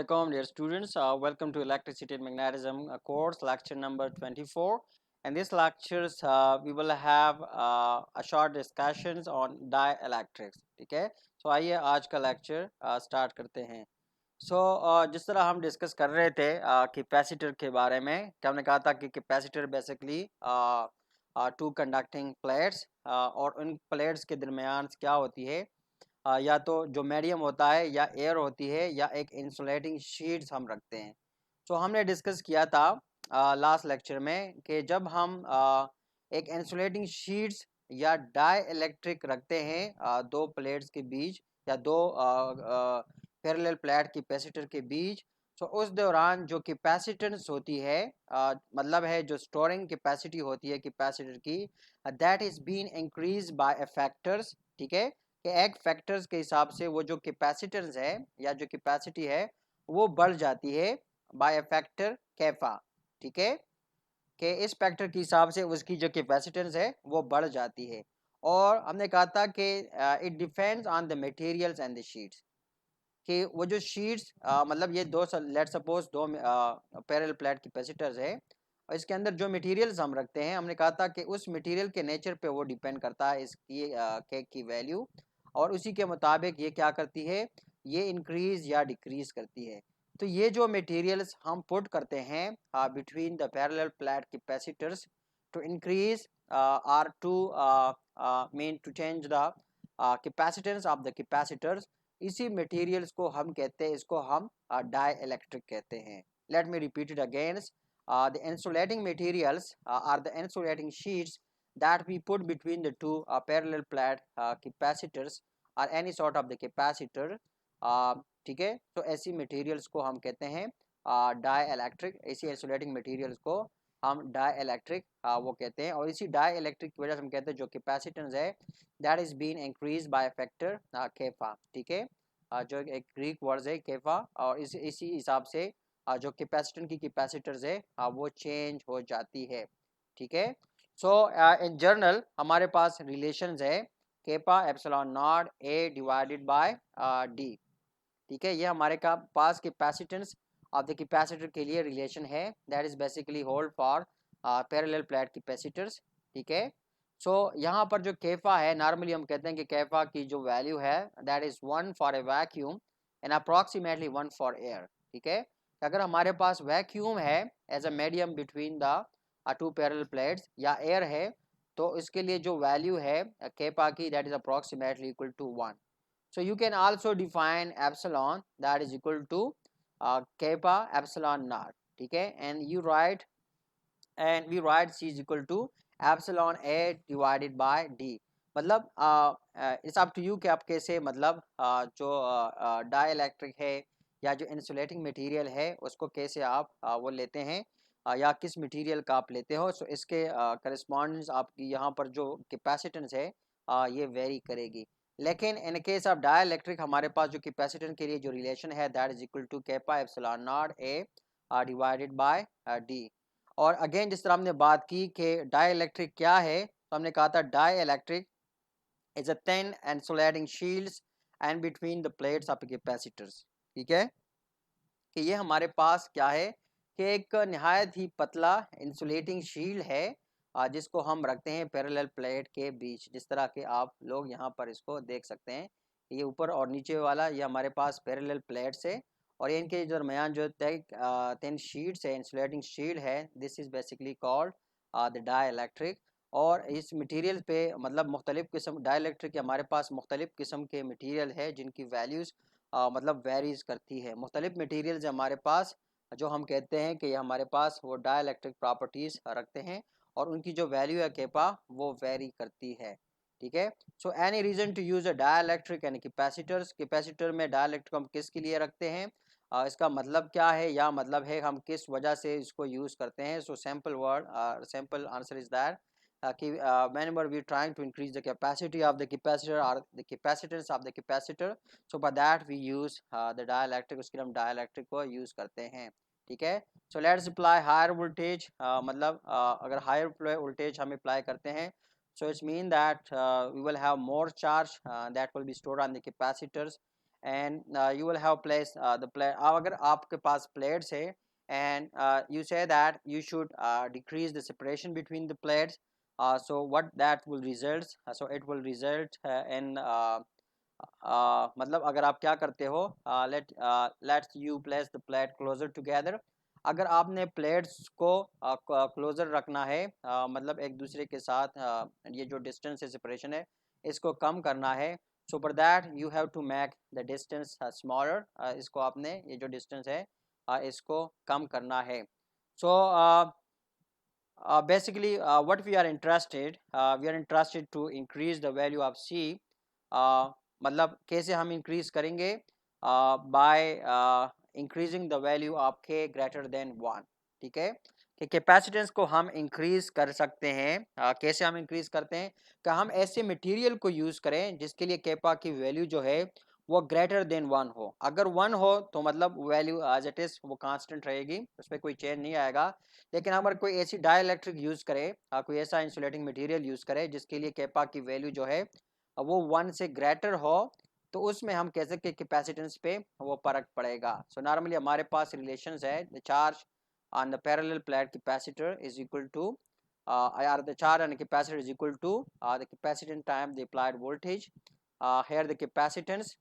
Assalamualaikum dear students. Welcome to Electricity and Magnetism course lecture number 24. In this lectures we will have a short discussions on dielectrics. ठीक है, so आइए आज का lecture start करते हैं. So जिस तरह हम डिस्कस कर रहे थे कैपेसिटर के बारे में, कि हमने कहा था कि capacitor basically two conducting plates और उन प्लेट्स के दरमियान क्या होती है, या तो जो मीडियम होता है या एयर होती है या एक इंसुलेटिंग शीट्स हम रखते हैं. तो हमने डिस्कस किया था लास्ट लेक्चर में कि जब हम एक इंसुलेटिंग शीट्स या डाई इलेक्ट्रिक रखते हैं दो प्लेट्स के बीच या दो पैरेलल प्लेट कैपेसिटर के बीच, तो उस दौरान जो कैपेसिटेंस होती है मतलब है जो स्टोरिंग कैपेसिटी होती है कैपेसिटर की, that is been increase by a factors. ठीक है, कि एक फैक्टर्स के हिसाब से वो जो कैपेसिटेंस है या जो कैपेसिटी है वो बढ़ जाती है बाय ए फैक्टर कैफा. ठीक है, कि इस फैक्टर के हिसाब से उसकी जो कैपेसिटेंस है वो बढ़ जाती है. और हमने कहा था कि it depends on the materials and the sheets, कि वो जो शीट्स मतलब ये दो लेट सपोज दो पैरेलल प्लेट कैपेसिटर्स है और इसके अंदर जो मटेरियल्स हम रखते हैं, हमने कहा था कि उस मटेरियल के नेचर पे वो डिपेंड करता है इसकी केक की वैल्यू, और उसी के मुताबिक ये क्या करती है, ये इंक्रीज या डिक्रीज करती है. तो ये जो मटेरियल्स हम पुट करते हैं between the parallel plate capacitors to increase or to mean to change the capacitance of the capacitors, इसी मटेरियल्स को हम कहते हैं, इसको हम डाई इलेक्ट्रिक कहते हैं. Let me repeat it again. The insulating materials are the insulating sheets that we put between the two parallel plate capacitors or any sort of the capacitor. ठीक है, तो ऐसी मटेरियल्स को हम कहते हैं डाई इलेक्ट्रिक. ऐसी इंसुलेटिंग मटेरियल्स को हम डाई इलेक्ट्रिक वो कहते हैं. और इसी डाई इलेक्ट्रिक की वजह से हम कहते हैं जो कैपेसिटेंस है that is been increase by factor kappa. ठीक है, जो एक ग्रीक वर्ड है केफा, और इसी हिसाब से जो कैपेसिटेंस की कैपेसिटर्स है वो चेंज हो जाती है. ठीक है, सो इन जनरल हमारे पास रिलेशंस है kappa epsilon not A divided by D. ठीक है, ये हमारे पास कैपेसिटेंस ऑफ द कैपेसिटर के लिए रिलेशन है, that is basically hold for parallel plate capacitors. ठीक है, सो यहाँ पर जो केफा है, नॉर्मली हम कहते हैं कि केफा की जो वैल्यू है that is 1 for a vacuum and approximately 1 for air. ठीक है, अगर हमारे पास वैक्यूम है as a medium between the two parallel plates या एयर है, तो इसके लिए जो वैल्यू है केपा की that is approximately equal to 1. So you can also define epsilon that is equal to kappa epsilon naught. ठीक है, and we write c is equal to epsilon a divided by d. मतलब it's up to you कि आप कैसे मतलब जो die electric है या जो इंसुलेटिंग मटेरियल है उसको कैसे आप वो लेते हैं या किस मटेरियल का आप लेते हो. सो इसके करस्पॉन्डेंस आपकी यहाँ पर जो कैपेसिटेंस है ये वेरी करेगी. लेकिन इन केस ऑफ डाइलेक्ट्रिक हमारे पास जो कैपेसिटेंस के लिए जो रिलेशन है that is equal to kappa epsilon not A divided by D. और अगेन जिस तरह हमने बात की कि डाइलेक्ट्रिक क्या है, तो हमने कहा था dielectric is a thin insulating shields and between the plates of capacitors. ठीक है, कि ये हमारे पास क्या है कि एक नहायत ही पतला इंसुलेटिंग शील्ड है जिसको हम रखते हैं पैरेलल प्लेट के बीच. जिस तरह के आप लोग यहाँ पर इसको देख सकते हैं, ये ऊपर और नीचे वाला ये हमारे पास पैरेलल प्लेट्स है और इनके दरमियान जो थिन शीट्स है इंसुलेटिंग शील्ड है, this is basically called the dielectric. और इस मटेरियल पे मतलब मुख्तलिफ किस्म डाइलेक्ट्रिक के हमारे पास मुख्तलिफ किस्म के मटेरियल है जिनकी वैल्यूज़ मतलब वेरीज करती है. मुख्तलिफ मटेरियल्स हमारे पास जो हम कहते हैं कि हमारे पास वो डाइलेक्ट्रिक प्रॉपर्टीज़ रखते हैं और उनकी जो वैल्यू है केपा वो वेरी करती है. ठीक है, so any reason to use a dielectric यानी कैपेसिटर्स. कैपेसिटर में डाइलेक्ट्रिक हम किसके लिए रखते हैं, इसका मतलब क्या है या मतलब है हम किस वजह से इसको यूज़ करते हैं. So simple answer is that whenever we trying to increase the capacity of the capacitor or the capacitance of the capacitor, so by that we use the dielectric, उसके लिए हम dielectric को use करते हैं. ठीक है, so let's apply higher voltage. मतलब अगर higher voltage हम apply करते हैं, so it's mean that we will have more charge that will be stored on the capacitors and you will have placed the plate. अगर आपके पास plates है and you say that you should decrease the separation between the plates, so what that will result, so it will result in मतलब अगर आप क्या करते हो, let's you place the plate closer together. अगर आपने प्लेट्स को क्लोजर रखना है, मतलब एक दूसरे के साथ ये जो डिस्टेंस है, सेपरेशन है, इसको कम करना है, so for that you have to make the distance smaller. इसको आपने ये जो डिस्टेंस है इसको कम करना है। सो basically what we are interested to increase the value of c, मतलब कैसे हम इंक्रीज करेंगे, by increasing the value of k greater than 1। ठीक है, कि कैपेसिटेंस को हम इंक्रीज कर सकते हैं। कैसे हम इंक्रीज करते हैं, कि हम ऐसे मटेरियल को यूज करें जिसके लिए केपा की वैल्यू जो है वो ग्रेटर देन 1 हो। अगर 1 हो तो मतलब वैल्यू एज इट इज वो कांस्टेंट रहेगी, उसमें कोई चेंज नहीं आएगा। लेकिन अगर कोई ऐसी डाइलेक्ट्रिक यूज करे, कोई ऐसा इंसुलेटिंग मटेरियल यूज करे जिसके लिए केपा की वैल्यू जो है वो 1 से ग्रेटर हो, तो उसमें हम कह सकते हैं कैपेसिटेंस पे वो फर्क पड़ेगा। सो नॉर्मली हमारे पास रिलेशंस है, the charge on the parallel plate capacitor is equal to or the charge on the capacitor is equal to the capacitance time the applied voltage. Here the capacitance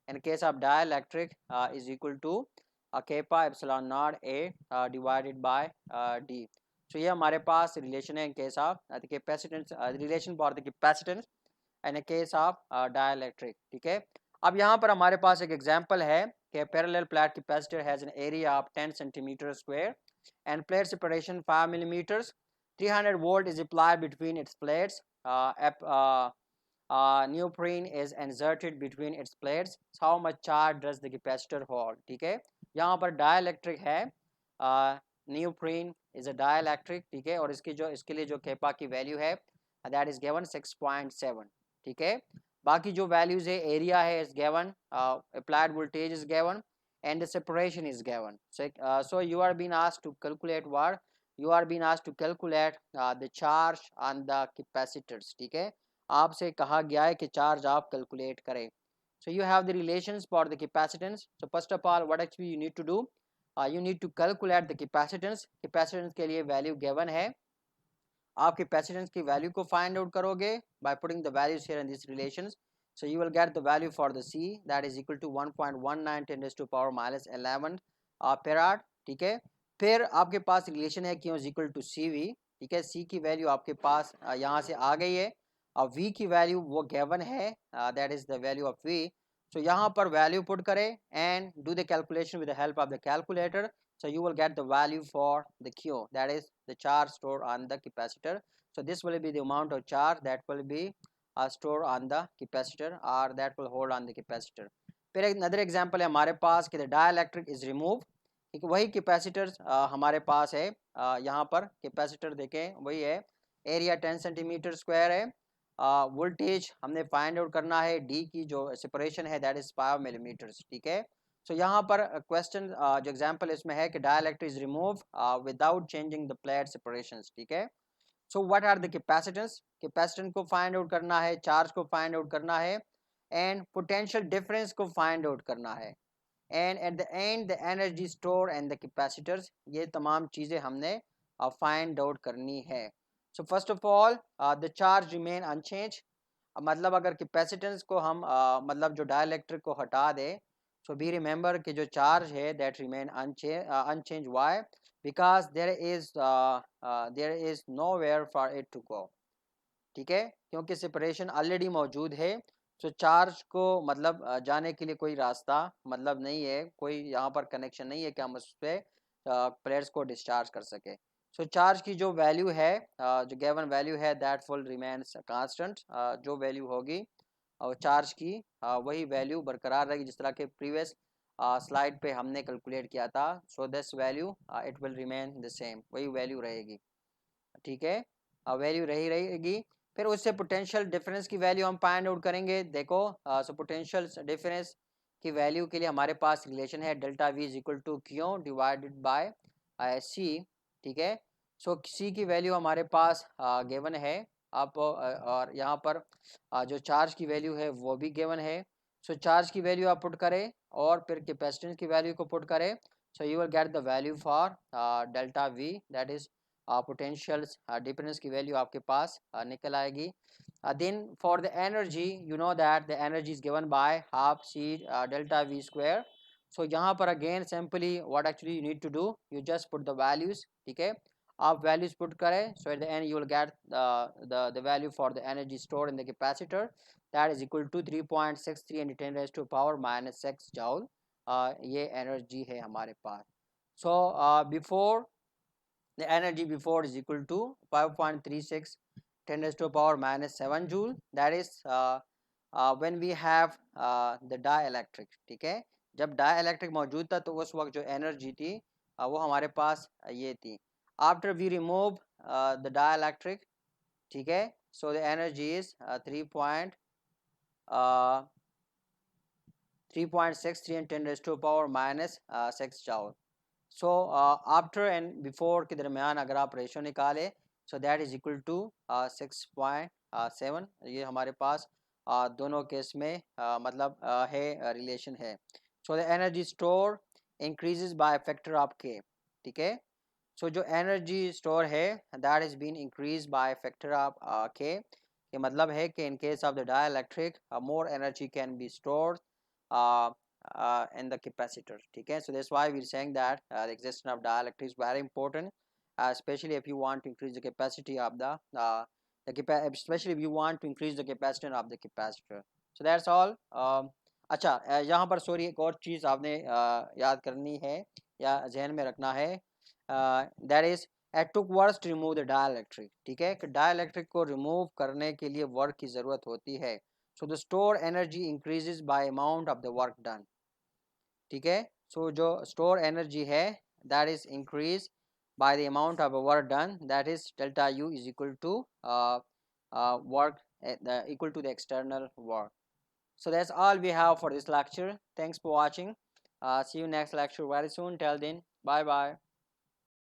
in case of dielectric is equal to kappa epsilon naught a divided by d. So ये हमारे पास relation है इन case of the capacitance, relation for the capacitance in case of dielectric. ठीक है, अब यहाँ पर हमारे पास एक एग्जांपल है कि parallel plate capacitor has an area of 10 centimetre square and plate separation 5 millimeters. 300 volt is applied between its plates. Neoprene is inserted between its plates. How much charge does the capacitor hold? ठीक है, यहाँ पर dielectric है, neoprene is a dielectric। ठीक है, और इसके लिए जो केपा की वैल्यू है that is given 6.7। ठीक है, बाकी जो वैल्यूज है, एरिया है is given, applied voltage is given, and the separation is given. So you are being asked to calculate what? You are being asked to calculate the charge on the capacitors। ठीक है, आपसे कहा गया है कि charge आप calculate करें। So you have the relations for the capacitance. So first of all what actually you need to do, you need to calculate the capacitance। capacitance के लिए वैल्यू given है, आप कैपेसिटेंस की वैल्यू को find out करोगे by putting the values here in these relations। So you will get the value for the C that is equal to 1.19 10 raised to power minus 11 farad। ठीक है, फिर आपके पास relation है Q is equal to CV। ठीक है, C की value आपके पास यहाँ से आ गई है, और V की वैल्यू वो गिवन है, that is the value of V। So यहाँ पर वैल्यू पुट करें and do the calculation with the help of the calculator। So you will get the value for the Q, that is the charge stored on the capacitor। So this will be the amount of charge that will be stored on the capacitor or that will hold on the capacitor। फिर एक another example है हमारे पास कि the dielectric is removed। ठीक है, वही capacitor हमारे पास है, यहाँ पर कैपेसिटर देखें वही है, एरिया 10 सेंटीमीटर स्क्वायर है, वोल्टेज हमने फाइंड आउट करना है, डी की जो सेपरेशन है दैट इज 5 मिलीमीटर। ठीक है, सो यहाँ पर क्वेश्चन जो एग्जांपल इसमें है कि dielectric is remove without changing the plate separations. ठीक है, so what are the capacitance, capacitance को फाइंड आउट करना है, चार्ज को फाइंड आउट करना है, एंड पोटेंशियल डिफरेंस को फाइंड आउट करना है, and at the end the energy store and the capacitors. ये तमाम चीज़ें हमने फाइंड आउट करनी है। So first of all the charge remain unchanged, मतलब अगर कैपेसिटेंस को हम मतलब जो डाइलेक्ट्रिक को हटा दे, सो बी रिमेंबर कि जो चार्ज है that remain unchanged. Why? Because there is nowhere for it to go. ठीक है, क्योंकि सेपरेशन ऑलरेडी मौजूद है, सो चार्ज को मतलब जाने के लिए कोई रास्ता मतलब नहीं है, कोई यहाँ पर कनेक्शन नहीं है कि हम उस पर प्लेट्स को डिस्चार्ज कर सके। सो चार्ज की जो वैल्यू है, जो गिवन वैल्यू है दैट फुल रिमेन्स कांस्टेंट। जो वैल्यू होगी और चार्ज की वही वैल्यू बरकरार रहेगी जिस तरह के प्रीवियस स्लाइड पे हमने कैलकुलेट किया था। So this value it will remain the same, वही वैल्यू रहेगी। ठीक है, वैल्यू रही रहेगी। फिर उससे पोटेंशियल डिफरेंस की वैल्यू हम फाइंड आउट करेंगे। देखो सो पोटेंशियल डिफरेंस की वैल्यू के लिए हमारे पास रिलेशन है delta V is equal to Q divided by C. ठीक है, सो सी की वैल्यू हमारे पास गिवन है आप, और यहाँ पर जो चार्ज की वैल्यू है वो भी गिवन है। सो चार्ज की वैल्यू आप पुट करें और फिर कैपेसिटेंस की वैल्यू को पुट करें, so you will get the value for delta we, that is potential difference की वैल्यू आपके पास निकल आएगी. Then for the energy, you know that the energy is given by half c delta v square. So यहाँ पर again simply what actually you need to do, you just put the values. ठीक है, आप values put करें, so at the end you will get the value for the energy stored in the capacitor, that is equal to 3.63 into 10 raised to power minus 6 joule. ये energy है हमारे पास. So before the energy before is equal to 5.36 10 raised to power minus 7 joule, that is when we have the dielectric. ठीक है, जब dielectric मौजूद था तो उस वक्त जो एनर्जी थी वो हमारे पास ये थी. After we remove the dielectric, ठीक है, so the energy is 3.63 and 10 raised to power minus 6 joule. So after and before के दरमियान अगर आप रेशो निकालें, so that is equal to 6.7. ये हमारे पास दोनों केस में मतलब है रिलेशन है. So the energy store increases by factor of K. ठीक है, सो जो एनर्जी स्टोर है that is been increase by factor of K. ये मतलब है कि in case of the dielectric more energy can be stored in the capacitor. ठीक है, so that's why we're saying that the existence of dielectric is very important, especially if you want to increase the capacity of especially if you want to increase the capacitance of the capacitor. So that's all. अच्छा, यहाँ पर sorry एक और चीज़ आपने याद करनी है या जहन में रखना है, that is it took works to remove the dielectric. ठीक है, कि डाइलेक्ट्रिक को रिमूव करने के लिए वर्क की ज़रूरत होती है. So the store energy increases by amount of the work done. ठीक है, सो जो स्टोर एनर्जी है that is increase by the amount of work done, that is delta U is equal to work equal to the external work. So that's all we have for this lecture. Thanks for watching. See you next lecture very soon. Till then, bye bye.